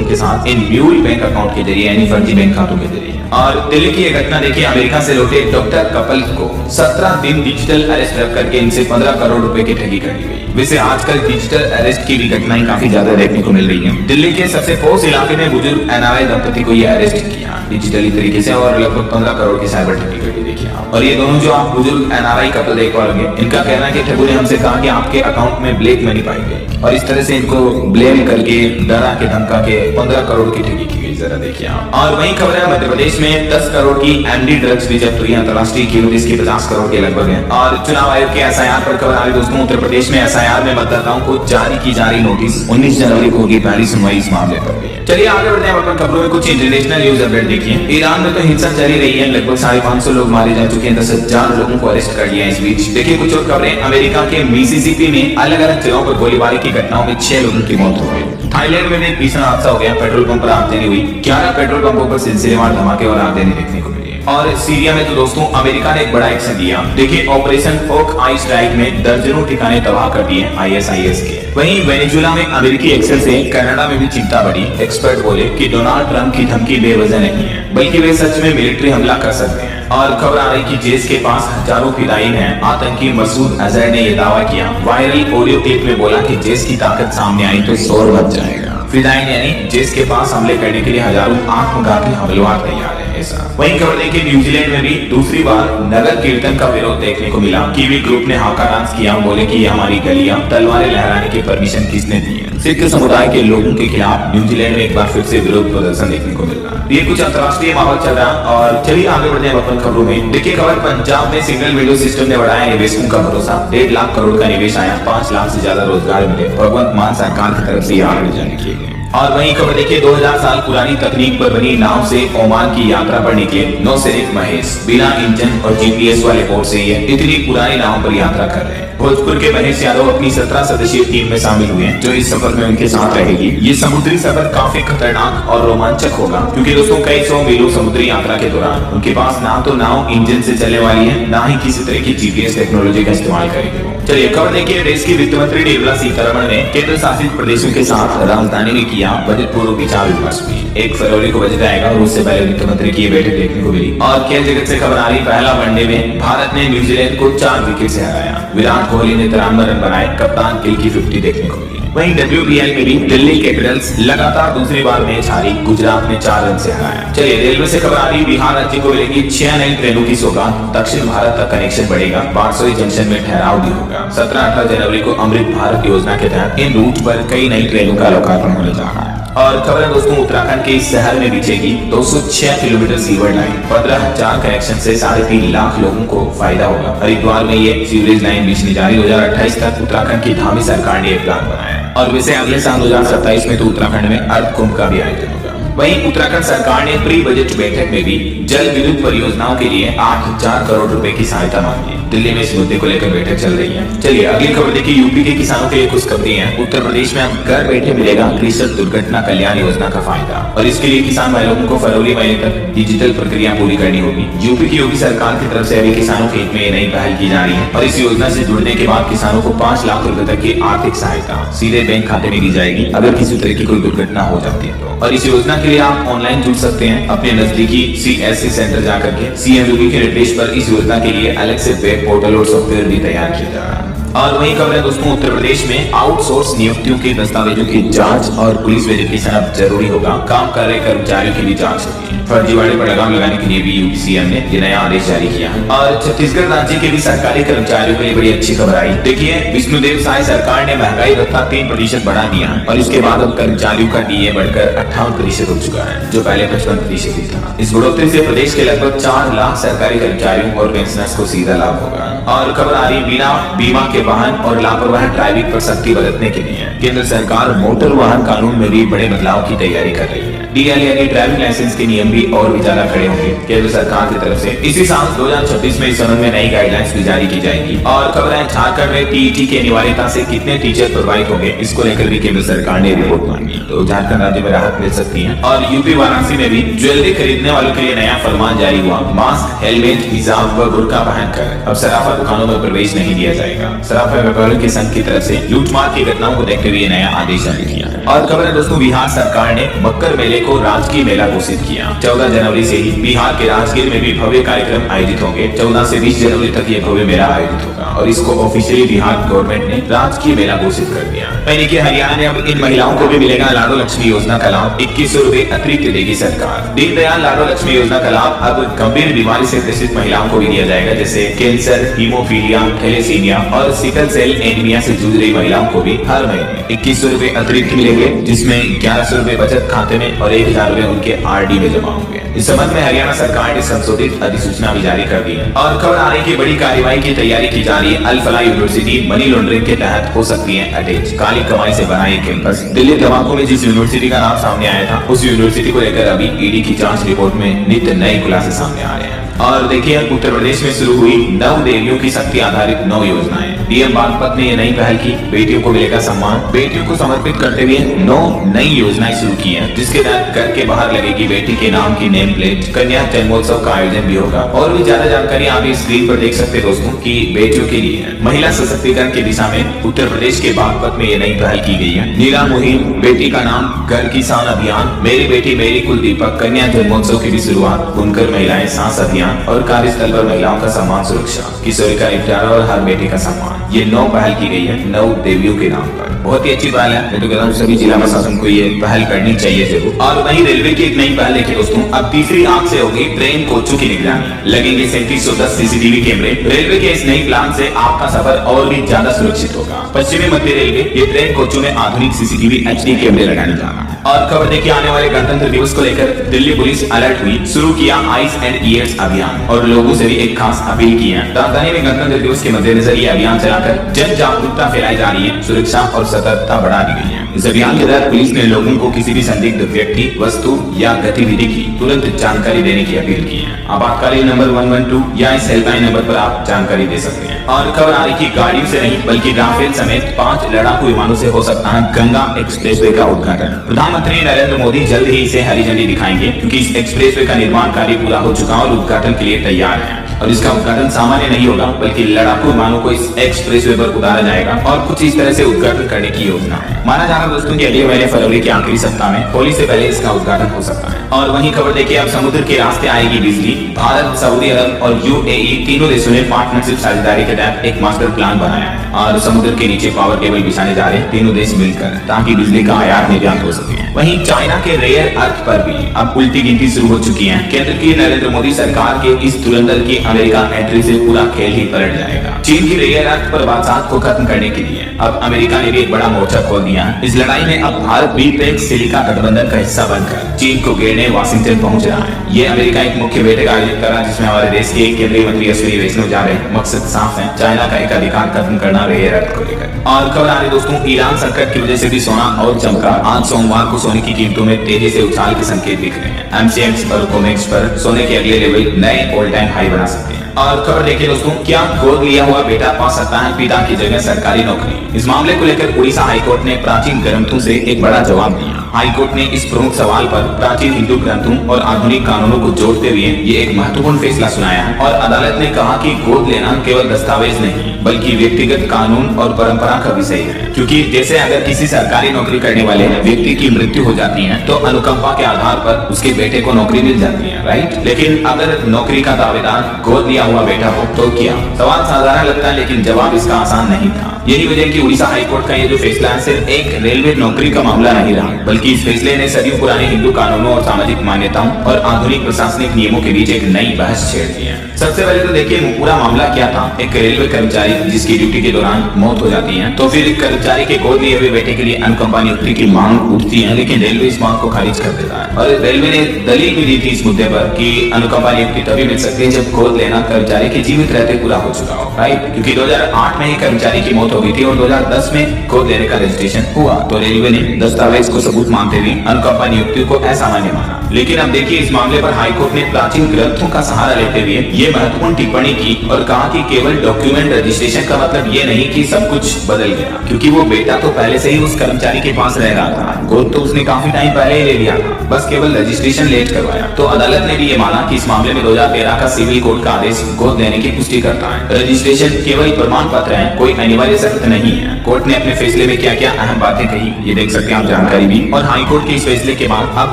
के साथ इन म्यूल बैंक अकाउंट के जरिए, यानी फर्जी बैंक खातों के जरिए। और दिल्ली की एक घटना देखिए, अमेरिका से लौटे डॉक्टर कपल को 17 दिन डिजिटल अरेस्ट रख करके इनसे 15 करोड़ रुपए की ठगी कर ली गई। वैसे आजकल डिजिटल अरेस्ट की भी घटनाएं काफी ज्यादा देखने को मिल रही हैं। दिल्ली के सबसे पोस्ट इलाके में बुजुर्ग एनआरआई दंपति को ये अरेस्ट किया डिजिटली तरीके से और लगभग 15 करोड़ की साइबर ठगी कर ली। देखिए आप, और ये दोनों जो आप बुजुर्ग एनआरआई कपल देख पाओगे, इनका कहना है कि ठगों ने हमसे कहा कि आपके अकाउंट में ब्लैक मनी पाई गई और इस तरह से इनको ब्लेम करके, डरा के, धमका के 15 करोड़ की ठगी की गई। जरा देखिए आप। और वही खबर है, मध्य प्रदेश में 10 करोड़ की एमडी ड्रग्स भी जब्त हुई। अंतरराष्ट्रीय कीमत इसकी 50 करोड़ के लगभग है। और चुनाव आयोग के एसआईआर पर खबर आ रही दोस्तों। उत्तर प्रदेश में एसआईआर में मतदाताओं को जारी की जा रही नोटिस। 19 जनवरी को होगी पहली सुनवाई इस मामले पर भी। चलिए आगे बढ़ते हैं अपन खबरों में। कुछ इंटरनेशनल न्यूज अपडेट देखिए। ईरान में तो हिंसा जारी रही है। लगभग 550 लोग मारे जा चुके हैं। 10,000 लोगों को अरेस्ट कर लिया है इस बीच। देखिए कुछ और खबरें। अमेरिका के मिसिसिपी में अलग अलग जगहों पर गोलीबारी की घटनाओं में 6 लोगों की मौत हो गई। थाईलैंड में भी भीषण हादसा हो गया। पेट्रोल पंप पर आगजनी हुई। 11 पेट्रोल पंपों पर सिलसिलेवार धमाके और आगजनी देखने को मिली। और सीरिया में तो दोस्तों अमेरिका ने एक बड़ा एक्शन लिया। देखिए ऑपरेशन फोक आई स्ट्राइक में दर्जनों ठिकाने तबाह कर दिए आईएसआईएस के। वहीं वेनेजुएला में अमेरिकी एक्शन से कनाडा में भी चिंता बढ़ी। एक्सपर्ट बोले कि डोनाल्ड ट्रंप की धमकी बेवजह नहीं है, बल्कि वे सच में मिलिट्री हमला कर सकते हैं। और खबर आ रही कि जेस के पास हजारों फिदायीन हैं। आतंकी मसूद अजहर ने यह दावा किया। वायरल ऑडियो क्लिप में बोला कि जेस की ताकत सामने आई तो शोर मच जाएगा। फिदायीन यानी जेस के पास हमले करने के लिए हजारों आत्मघाती हमलावर तैयार है। वहीं खबर देखिए, न्यूजीलैंड में भी दूसरी बार नगर कीर्तन का विरोध देखने को मिला। कीवी ग्रुप ने हाका डांस किया। बोले कि ये हमारी गलियां, तलवारें लहराने की परमिशन किसने दी है। सिख समुदाय के लोगों के खिलाफ न्यूजीलैंड में एक बार फिर से विरोध प्रदर्शन देखने को मिल रहा है। ये कुछ अंतर्राष्ट्रीय माहौल चल रहा है। और चलिए आगे बढ़ते हैं अपन खबरों में। देखिए खबर, पंजाब में सिंगल विंडो सिस्टम ने बढ़ाया निवेशकों का भरोसा। 1.5 लाख करोड़ का निवेश आया। 5 लाख से ज्यादा रोजगार मिले। भगवंत मान सरकार की तरफ से आगे जाने किए गए। और वहीं खबर देखिए, 2000 साल पुरानी तकनीक पर बनी नाव से ओमान की यात्रा पर निकले नौसैनिक महेश। बिना इंजन और जीपीएस वाले बोट से ये इतनी पुरानी नाव पर यात्रा कर रहे हैं। भोजपुर के महेश यादव अपनी 17 सदस्यीय टीम में शामिल हुए हैं, जो इस सफर में उनके साथ रहेगी। ये समुद्री सफर काफी खतरनाक और रोमांचक होगा, क्योंकि दोस्तों कई 100 मीलों समुद्री यात्रा के दौरान उनके पास ना तो नाव इंजन से चलने वाली है, ना ही किसी तरह की जीपीएस टेक्नोलॉजी का इस्तेमाल करेंगे। चलिए खबर देखिए, देश की वित्त मंत्री निर्मला सीतारमण ने केंद्र शासित प्रदेशों के साथ राजधानी में किया बजट पूर्व विचार विमर्श भी। 1 फरवरी को बजट आएगा और उससे पहले वित्त मंत्री की बैठक देखने को मिली। और खेल जगत से खबर आ रही, पहला वनडे में भारत ने न्यूजीलैंड को 4 विकेट से हराया। विराट कोहली ने 93 रन बनाए। कप्तान गिल की 50 देखने को मिली। वहीं WPL में भी दिल्ली कैपिटल्स लगातार दूसरी बार मैच हारी। गुजरात ने 4 रन से हराया। चलिए रेलवे से खबर आ रही, बिहार राज्य को मिलेगी 6 नई ट्रेनों की सौगात। दक्षिण भारत का कनेक्शन बढ़ेगा। बारसोई जंक्शन में ठहराव भी होगा। 17-18 जनवरी को अमृत भारत योजना के तहत इन रूट पर कई नई ट्रेनों का लोकार्पण होने जा रहा है। और खबर है दोस्तों, उत्तराखंड के इस शहर में बिछेगी 206 किलोमीटर सीवर लाइन। 15,000 कनेक्शन से 3.5 लाख लोगों को फायदा होगा। हरिद्वार में ये सीवरेज लाइन बिछने जा रही। 2028 तक उत्तराखंड की धामी सरकार ने प्लान बनाया। और वैसे अगले साल 2027 में तो उत्तराखंड में अर्ध कुंभ का भी आयोजन होगा। वहीं उत्तराखंड सरकार ने प्री बजट बैठक में भी जल विद्युत परियोजनाओं के लिए 8,000 करोड़ रुपए की सहायता मांगी। दिल्ली में इस मुद्दे को लेकर बैठक चल रही है। चलिए अगली खबर देखिए, यूपी के किसानों के लिए कुछ खबरें हैं। उत्तर प्रदेश में अब घर बैठे मिलेगा कृषक दुर्घटना कल्याण योजना का फायदा। और इसके लिए किसान भाई लोगों को फरवरी महीने तक डिजिटल प्रक्रिया पूरी करनी होगी। यूपी की योगी सरकार की तरफ से अभी किसानों के हित में ये नई पहल की जा रही है। और इस योजना से जुड़ने के बाद किसानों को 5 लाख रुपए तक की आर्थिक सहायता सीधे बैंक खाते में दी जाएगी, अगर किसी तरह की कोई दुर्घटना हो जाती है तो। और इस योजना के लिए आप ऑनलाइन जुड़ सकते हैं अपने नजदीकी CSC सेंटर जाकर के। CM योगी के निर्देश पर इस योजना के लिए अलग से वेब पोर्टल और सॉफ्टवेयर भी तैयार किया जा रहा है। और वही खबर है दोस्तों, उत्तर प्रदेश में आउटसोर्स नियुक्तियों के दस्तावेजों की जांच और पुलिस वेरिफिकेशन अब जरूरी होगा। काम कर रहे कर्मचारियों की भी जांच होगी। फर्जीवाड़े पर लगाम लगाने के लिए भी यूपी CM ने ये नया आदेश जारी किया है। और छत्तीसगढ़ राज्य के भी सरकारी कर्मचारियों के लिए बड़ी अच्छी खबर आई। देखिए विष्णुदेव साय सरकार ने महंगाई भत्ता 3% बढ़ा दिया है। और इसके बाद अब कर्मचारियों का DA बढ़कर 58% हो चुका है, जो पहले 55% ही था। इस बढ़ोतरी से प्रदेश के लगभग 4 लाख सरकारी कर्मचारियों और पेंशनर्स को सीधा लाभ होगा। और खबर आ रही बिना बीमा के वाहन और लापरवाह ड्राइविंग पर सख्ती बरतने के लिए केंद्र सरकार मोटर वाहन कानून में भी बड़े बदलाव की तैयारी कर रही है। डीएल यानी ड्राइविंग लाइसेंस के नियम भी और भी ज्यादा खड़े होंगे केंद्र सरकार की तरफ से। इसी साल 2026 में इस संबंध में नई गाइडलाइंस भी जारी की जाएगी। और खबर है झारखंड में टीईटी की अनिवार्यता से कितने टीचर प्रभावित होंगे, इसको लेकर भी केंद्र सरकार ने रिपोर्ट मांगी, तो झारखंड राज्य में राहत मिल सकती है। और यूपी वाराणसी में भी ज्वेलरी खरीदने वालों के लिए नया फरमान जारी हुआ। मास्क, हेलमेट, हिजाब व बुर्का पहनकर अब सराफा दुकानों में प्रवेश नहीं दिया जाएगा। सराफा व्यापारियों के संघ की तरफ से लूटमार की घटनाओं को देखते हुए नया आदेश जारी किया है। और खबर है दोस्तों, बिहार सरकार ने मक्कर मेले को राजकीय मेला घोषित किया। 14 जनवरी से ही बिहार के राजगीर में भी भव्य कार्यक्रम आयोजित होंगे। 14 से 20 जनवरी तक ये भव्य मेला आयोजित होगा और इसको ऑफिशियली बिहार गवर्नमेंट ने राजकीय मेला घोषित कर दिया। यानी कि हरियाणा ने अब इन महिलाओं को भी मिलेगा लाडो लक्ष्मी योजना का लाभ। 2100 रुपए अतिरिक्त देगी सरकार। दीनदयाल लाडो लक्ष्मी योजना का लाभ अब गंभीर बीमारी से ग्रसित महिलाओं को भी दिया जाएगा, जैसे कैंसर, हीमोफीलिया, थैलेसीमिया और सिकल सेल एनीमिया से जूझ रही महिलाओं को भी हर महीने 2100 रुपए अतिरिक्त मिलेंगे, जिसमें 1100 रुपए बचत खाते में और 1000 रुपए उनके आरडी में जमा होंगे। इस संबंध में हरियाणा सरकार ने संशोधित अधिसूचना भी जारी कर दी है। और खबर आ रही की बड़ी कार्रवाई की तैयारी की जा रही है। अल फलाह यूनिवर्सिटी मनी लॉन्ड्रिंग के तहत हो सकती है अटैच। काली कमाई से बना ये कैंपस दिल्ली धमाकों में जिस यूनिवर्सिटी का नाम सामने आया था, उस यूनिवर्सिटी को लेकर अभी ईडी की जांच रिपोर्ट में नित्य नए खुलासे सामने आ रहे हैं। और देखिए, उत्तर प्रदेश में शुरू हुई 9 देवियों की शक्ति आधारित 9 योजनाएं। डीएम बागपत ने ये नई पहल की। बेटियों को मिलेगा सम्मान। बेटियों को समर्पित करते हुए 9 नई योजनाएं शुरू की हैं, जिसके तहत घर के बाहर लगेगी बेटी के नाम की नेम प्लेट। कन्या जन्मोत्सव का आयोजन भी होगा। और भी ज्यादा जानकारी आप इस स्क्रीन पर देख सकते हैं दोस्तों की बेटियों के लिए महिला सशक्तिकरण की दिशा में उत्तर प्रदेश के बागपत में ये नई पहल की गई है। नीला मुहिम, बेटी का नाम, घर किसान अभियान, मेरी बेटी मेरी कुल दीपक, कन्या जन्मोत्सव की भी शुरुआत, बुनकर महिलाएं सांस अभियान और कार्यस्थल पर महिलाओं का सम्मान सुरक्षा, किशोरी का निपटारा और हर बेटी का सम्मान। ये 9 पहल की गई है 9 देवियों के नाम पर। बहुत ही अच्छी पहल है। मैं तो कहता हूँ सभी जिला प्रशासन को ये पहल करनी चाहिए जरूर। और वहीं रेलवे की एक नई पहल देखिए दोस्तों, अब तीसरी आंख से होगी ट्रेन कोचों की निगरानी। लगेंगे 3710 सीसीटीवी कैमरे। रेलवे के इस नई प्लान से आपका सफर और भी ज्यादा सुरक्षित होगा। पश्चिमी मध्य रेलवे ये ट्रेन कोचों में आधुनिक सीसीटीवी HD कैमरे लगाने जा रहा है। और खबर देखिए, आने वाले गणतंत्र दिवस को लेकर दिल्ली पुलिस अलर्ट हुई। शुरू किया आइज एंड ईयर्स अभियान और लोगों से भी एक खास अपील की है। राजधानी में गणतंत्र दिवस के मद्देनजर ये अभियान चलाकर जन जागरूकता फैलाई जा रही है। सुरक्षा और सतर्कता बढ़ा दी गई है। इस अभियान के तहत पुलिस ने लोगों को किसी भी संदिग्ध व्यक्ति, वस्तु या गतिविधि की तुरंत जानकारी देने की अपील की है। आपातकालीन नंबर 112 या इस हेल्पलाइन नंबर पर आप जानकारी दे सकते हैं। और खबर आ रही की गाड़ियों से नहीं बल्कि राफेल समेत 5 लड़ाकू विमानों से हो सकता है गंगा एक्सप्रेसवे का उद्घाटन। प्रधानमंत्री नरेंद्र मोदी जल्द ही इसे हरी झंडी दिखाएंगे, क्योंकि इस एक्सप्रेसवे का निर्माण कार्य पूरा हो चुका और उद्घाटन के लिए तैयार है। और इसका उद्घाटन सामान्य नहीं होगा, बल्कि लड़ाकू विमानों को इस एक्सप्रेसवे पर उतारा जाएगा और कुछ इस तरह से उद्घाटन करने की योजना है। माना जा रहा है दोस्तों कि अगले महीने फरवरी के आखिरी सप्ताह में होली से पहले इसका उद्घाटन हो सकता है। और वहीं खबर देखिए, अब समुद्र के रास्ते आएगी बिजली। भारत, सऊदी अरब और UAE तीनों देशों ने पार्टनरशिप साझेदारी के तहत एक मास्टर प्लान बनाया है और समुद्र के नीचे पावर केबल बिछाने जा रहे हैं तीनों देश मिलकर, ताकि बिजली का आयात निर्यात हो सके। वहीं चाइना के रेयर अर्थ पर भी अब उल्टी गिनती शुरू हो चुकी है। केंद्र की नरेंद्र मोदी सरकार के इस धुरंधर की अमेरिका एंट्री से पूरा खेल ही पलट जाएगा। चीन की रेयर अर्थ पर बातचीत को खत्म करने के लिए अब अमेरिका ने भी एक बड़ा मोर्चा खोल दिया है। इस लड़ाई में अब भारत भी ब्रिक्स सिलिका गठबंधन का हिस्सा बनकर चीन को घेरने वाशिंगटन पहुंच रहा है। ये अमेरिका एक मुख्य बैठक आयोजित कर रहा है, जिसमें हमारे देश के केंद्रीय मंत्री अश्विनी वैष्णव जा रहे हैं। मकसद साफ है, चाइना का एक अधिकार खत्म करना रेयर अर्थ को लेकर। और खबर आ रही दोस्तों, ईरान संकट की वजह से भी सोना और चमका। आज सोमवार को सोने की कीमतों में तेजी से उछाल के संकेत दिख रहे हैं। MCX पर कोमेक्स पर सोने के अगले लेवल नए ऑल टाइम हाई बना सकते हैं। और खबर देखिए दोस्तों, क्या गोद लिया हुआ बेटा पा सकता है पिता की जगह सरकारी नौकरी? इस मामले को लेकर उड़ीसा हाईकोर्ट ने प्राचीन ग्रंथों से एक बड़ा जवाब दिया। हाईकोर्ट ने इस प्रमुख सवाल पर प्राचीन हिंदू ग्रंथों और आधुनिक कानूनों को जोड़ते हुए ये एक महत्वपूर्ण फैसला सुनाया है। और अदालत ने कहा कि गोद लेना केवल दस्तावेज नहीं, बल्कि व्यक्तिगत कानून और परंपरा का विषय है। क्योंकि जैसे अगर किसी सरकारी नौकरी करने वाले व्यक्ति की मृत्यु हो जाती है तो अनुकंपा के आधार पर उसके बेटे को नौकरी मिल जाती है, राइट। लेकिन अगर नौकरी का दावेदार गोद लिया हुआ बेटा हो तो क्या? सवाल साधारण लगता है, लेकिन जवाब इसका आसान नहीं था। यही वजह है कि उड़ीसा हाईकोर्ट का ये जो फैसला है सिर्फ एक रेलवे नौकरी का मामला नहीं रहा, बल्कि इस फैसले ने सदियों पुराने हिंदू कानूनों और सामाजिक मान्यताओं और आधुनिक प्रशासनिक नियमों के बीच एक नई बहस छेड़ दी है। सबसे पहले तो देखिए पूरा मामला क्या था। एक रेलवे कर्मचारी जिसकी ड्यूटी के दौरान मौत हो जाती है, तो फिर कर्मचारी के गोद लिए हुए बेटे के लिए अनुकंपा नियुक्ति की मांग उठती है, लेकिन रेलवे इस मांग को खारिज कर देता है। और रेलवे ने दलील भी दी थी इस मुद्दे पर कि अनुकंपा नियुक्ति तभी मिल सकती है जब गोद लेना कर्मचारी के जीवित रहते पूरा हो चुका हो, राइट? क्योंकि 2008 में ही कर्मचारी की मौत हो गई थी और 2010 में गोद लेने का रजिस्ट्रेशन हुआ, तो रेलवे ने दस्तावेज को सबूत मानते हुए अनुकंपा नियुक्ति को असामान्य माना। लेकिन अब देखिए इस मामले पर हाईकोर्ट ने प्राचीन ग्रंथों का सहारा लेते हुए ये महत्वपूर्ण टिप्पणी की और कहा कि केवल डॉक्यूमेंट रजिस्ट्रेशन का मतलब ये नहीं कि सब कुछ बदल गया, क्योंकि वो बेटा तो पहले से ही उस कर्मचारी के पास रह रहा था, गोद तो उसने काफी टाइम पहले ही ले लिया था, बस केवल रजिस्ट्रेशन लेट करवाया। तो अदालत ने भी ये माना कि इस मामले में 2013 का सिविल कोर्ट का आदेश गोद लेने की पुष्टि करता है। रजिस्ट्रेशन केवल प्रमाण पत्र है, कोई अनिवार्य शर्त नहीं है। कोर्ट ने अपने फैसले में क्या क्या अहम बातें कही ये देख सकते हैं आप जानकारी भी। और हाईकोर्ट के इस फैसले के बाद अब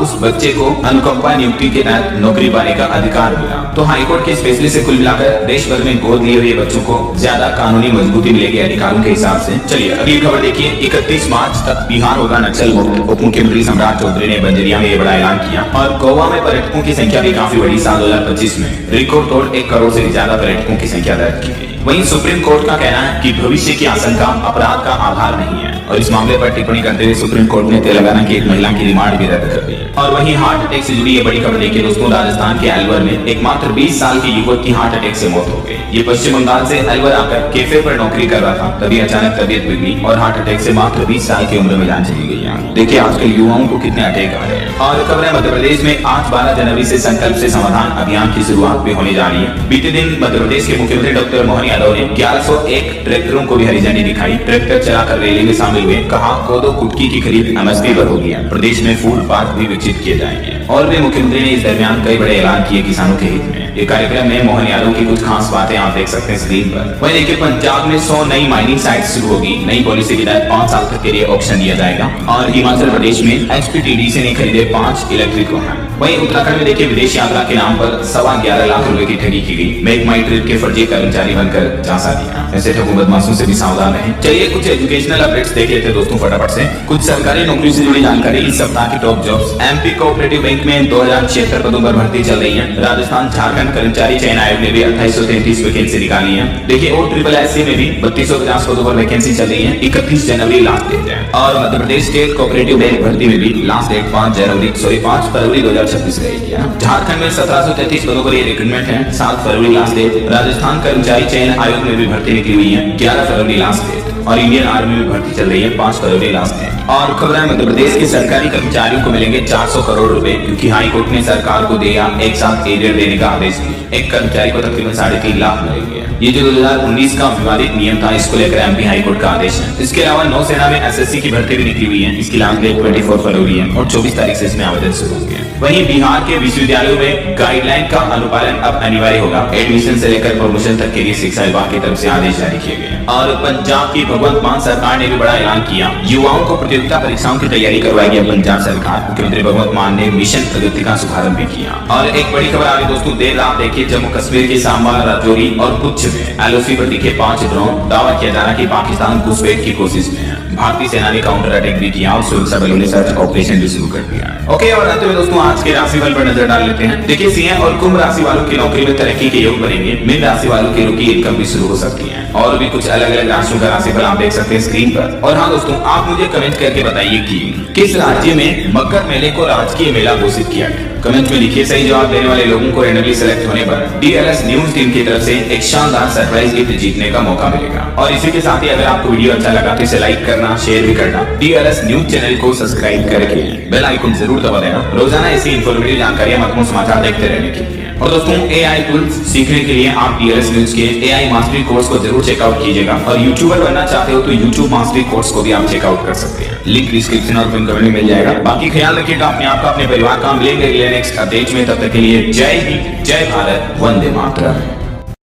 उस बच्चे को अनुकंपा नियुक्ति के तहत नौकरी पाने का अधिकार मिला। तो हाईकोर्ट के इस फैसले से कुल मिलाकर देश भर में गोद लिए हुए बच्चों को ज्यादा कानूनी मजबूती मिलेगी अधिकारों के हिसाब से। चलिए अगली खबर देखिए। 31 मार्च तक बिहार होगा नक्सल मुक्त, उप मुख्यमंत्री सम्राट चौधरी ने बंजरिया में ये बड़ा ऐलान किया। और गोवा में पर्यटकों की संख्या भी काफी बढ़ी। साल 2025 में रिकॉर्ड तोड़ 1 करोड़ से ज्यादा पर्यटकों की संख्या दर्ज की गई। वहीं सुप्रीम कोर्ट का कहना है कि भविष्य की आशंका अपराध का आधार नहीं है, और इस मामले पर टिप्पणी करते हुए सुप्रीम कोर्ट ने तेलंगाना की एक महिला की रिमांड भी रद्द कर दी। और वहीं हार्ट अटैक से जुड़ी ये बड़ी खबर देखिए दोस्तों। राजस्थान के अलवर में एक मात्र 20 साल के युवक की हार्ट अटैक से मौत हो गई। ये पश्चिम बंगाल से अलवर आकर कैफे पर नौकरी कर रहा था, तभी अचानक तबीयत बिगड़ी और हार्ट अटैक से मात्र 20 साल की उम्र में जान चली गई। देखिए आजकल युवाओं को कितने अटैक आ रहे हैं। और खबर है मध्य प्रदेश में आज 12 जनवरी से संकल्प से समाधान अभियान की शुरुआत भी होने जा रही है। बीते दिन मध्य प्रदेश के मुख्यमंत्री डॉक्टर मोहन यादव ने 1101 ट्रैक्टरों को भी हरी झंडी दिखाई। ट्रैक्टर चलाकर रैली में शामिल हुए। कहा कोदो कुटकी की खरीद एमएसपी पर होगी। प्रदेश में फूड पार्क भी विकसित किए जाएंगे। और भी मुख्यमंत्री ने इस दरमियान कई बड़े ऐलान किए किसानों के हित में। ये कार्यक्रम में मोहन यादव की कुछ खास बातें आप देख सकते हैं स्क्रीन पर। वहीं देखिए पंजाब में 100 नई माइनिंग साइट शुरू होगी। नई पॉलिसी के तहत 5 साल तक के लिए ऑक्शन दिया जाएगा। और हिमाचल प्रदेश में HPTDC ने खरीदे 5 इलेक्ट्रिक वाहन। वहीं उत्तराखंड में देखिए विदेश यात्रा के नाम पर 11.25 लाख रुपए की ठगी की गई। मेक माई ट्रिप के फर्जी कर्मचारी बनकर झांसा दिया। ऐसे ठगों बदमाशों से भी सावधान रहें। चलिए कुछ एजुकेशनल अपडेट्स देख लेते हैं दोस्तों फटाफट से। कुछ सरकारी नौकरी से जुड़ी जानकारी इस सप्ताह की top jobs. MP cooperative bank में 2076 पदों पर भर्ती चल रही है। राजस्थान झारखंड कर्मचारी चयन आयोग ने भी 2833 वैकेंसी निकाली है। देखिए OSSC में भी 3250 पदों पर वैकेंसी चल रही है। 31 जनवरी लास्ट डेट है। और Madhya Pradesh state cooperative bank भर्ती में भी लास्ट डेट 5 फरवरी 2026 रहेगी। झारखंड में 1733 पदों पर ये रिक्रूटमेंट है। 7 फरवरी लास्ट डेट। राजस्थान कर्मचारी चयन आयोग में भी भर्ती निकली हुई है। 11 फरवरी लास्ट डेट। और इंडियन आर्मी में भर्ती चल रही है 5 फरवरी लास्ट डेट। और खबर है मध्य प्रदेश के सरकारी कर्मचारियों को मिलेंगे 400 करोड़ रुपए, क्योंकि हाई कोर्ट ने सरकार को दिया एक साथ एरियर देने का आदेश। एक कर्मचारी को तकरीबन 3.5 लाख मिलेंगे। ये जो 2019 का विवादित नियम था, इसको लेकर MP हाई कोर्ट का आदेश है। इसके अलावा नौसेना में SSC की भर्ती भी निकली हुई है। इसकी लास्ट डेट 24 फरवरी है और 24 तारीख से इसमें आवेदन शुरू होंगे। वहीं बिहार के विश्वविद्यालयों में गाइडलाइन का अनुपालन अब अनिवार्य होगा। एडमिशन से लेकर प्रमोशन तक के लिए शिक्षा विभाग की तरफ से आदेश जारी किए गए। और पंजाब की भगवंत मान सरकार ने भी बड़ा ऐलान किया। युवाओं को प्रतियोगिता परीक्षाओं की तैयारी करवाएगी पंजाब सरकार। मुख्यमंत्री भगवंत मान ने मिशन प्रगति का शुभारंभ भी किया। और एक बड़ी खबर आ रही दोस्तों, देर रात देखिए जम्मू कश्मीर के सांबा, राजौरी और पुंछ में LOC पर दिखे 5 ड्रोन। दावा किया जा रहा है कि पाकिस्तान घुसपैठ की कोशिश में है। भारतीय सेना ने काउंटर अटैक भी किया और सुरक्षा बलों ने सर्च ऑपरेशन भी शुरू कर दिया है। ओके, और अंत में दोस्तों आज के राशिफल पर नजर डाल लेते हैं। देखिए सिंह और कुंभ राशि वालों की नौकरी में तरक्की के योग बनेंगे। मीन राशि वालों की रुकी इनकम भी शुरू हो सकती है। और भी कुछ अलग अलग राशियों का राशिफल आप देख सकते हैं स्क्रीन पर। और हाँ दोस्तों, आप मुझे कमेंट करके बताइए कि किस राज्य में मकर मेले को राजकीय मेला घोषित किया गया। कमेंट में लिखिए। सही जवाब देने वाले लोगों को रैंडमली सेलेक्ट होने पर DLS न्यूज टीम की तरफ से एक शानदार सरप्राइज गिफ्ट जीतने का मौका मिलेगा। और इसी के साथ ही अगर आपको वीडियो अच्छा लगा तो इसे लाइक करना, शेयर भी करना, DLS न्यूज चैनल को सब्सक्राइब करके बेल आइकन जरूर दबा देना रोजाना ऐसी इंफॉर्मेटिव जानकारियां, महत्वपूर्ण समाचार देखते रहने के लिए। और दोस्तों AI टूल्स सीखने के लिए आप DLS न्यूज के AI मास्टरी कोर्स को जरूर चेकआउट कीजिएगा। और यूट्यूबर बनना चाहते हो तो YouTube मास्टरी कोर्स को भी आप चेकआउट कर सकते हैं। लिंक डिस्क्रिप्शन और पिन कमेंट में मिल जाएगा। बाकी ख्याल रखिएगा अपने आप का, अपने परिवार का। मिलेंगे नेक्स्ट अपडेट में, तब तक के लिए जय हिंद, जय भारत, वंदे मातरम।